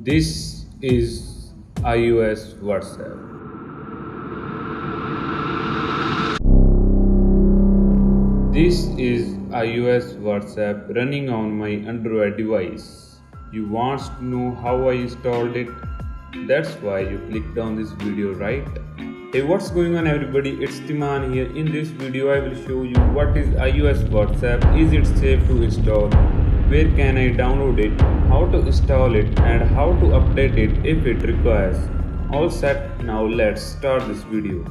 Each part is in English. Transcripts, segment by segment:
This is iOS WhatsApp. This is iOS WhatsApp running on my Android device. You want to know how I installed it? That's why you clicked on this video, right? Hey, what's going on everybody? It's Dhiman here. In this video I will show you what is iOS WhatsApp, is it safe to install, where can I download it, how to install it and how to update it if it requires. All set, now let's start this video.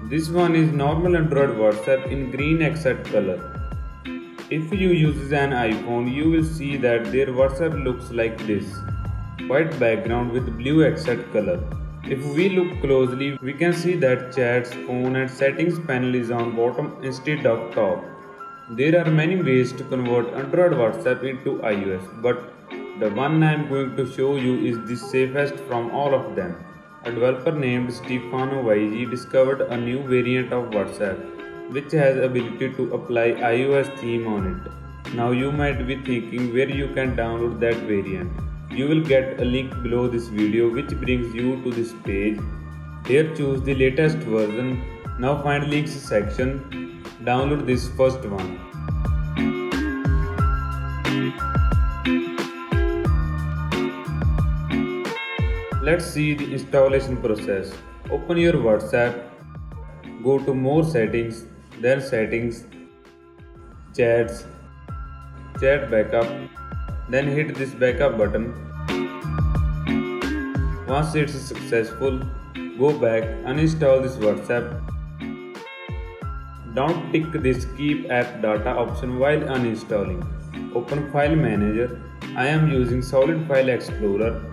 This one is normal Android WhatsApp in green accent color. If you use an iPhone, you will see that their WhatsApp looks like this. White background with blue accent color. If we look closely, we can see that chats, phone and settings panel is on bottom instead of top. There are many ways to convert Android WhatsApp into iOS, but the one I am going to show you is the safest from all of them. A developer named Stefano YG discovered a new variant of WhatsApp which has ability to apply iOS theme on it. Now you might be thinking where you can download that variant. You will get a link below this video which brings you to this page. Here choose the latest version. Now find links section. Download this first one. Let's see the installation process. Open your WhatsApp, go to more settings, then settings, chats, chat backup, then hit this backup button. Once it's successful, go back, uninstall this WhatsApp. Don't tick this keep app data option while uninstalling. Open file manager. I am using Solid File Explorer.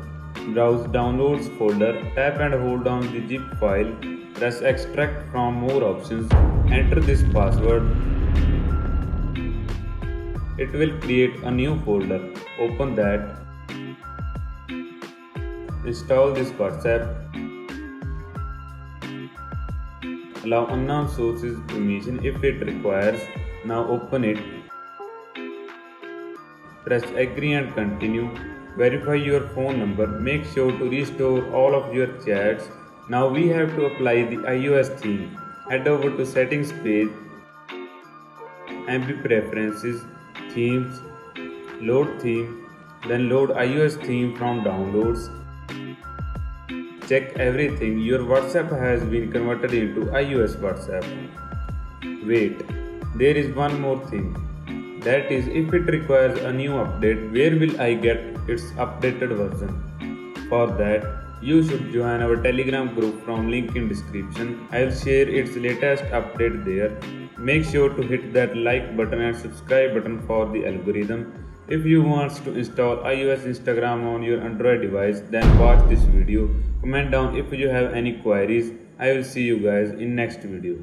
Browse downloads folder, tap and hold on the zip file, press extract from more options, enter this password. It will create a new folder, open that, install this WhatsApp, allow unknown sources permission if it requires, now open it, press agree and continue. Verify your phone number, make sure to restore all of your chats. Now we have to apply the iOS theme. Head over to settings page, MP preferences, themes, load theme, then load iOS theme from downloads. Check everything, your WhatsApp has been converted into iOS WhatsApp. Wait, there is one more thing. That is, if it requires a new update, where will I get its updated version? For that, you should join our Telegram group from link in description. I will share its latest update there. Make sure to hit that like button and subscribe button for the algorithm. If you want to install iOS Instagram on your Android device, then watch this video. Comment down if you have any queries. I will see you guys in next video.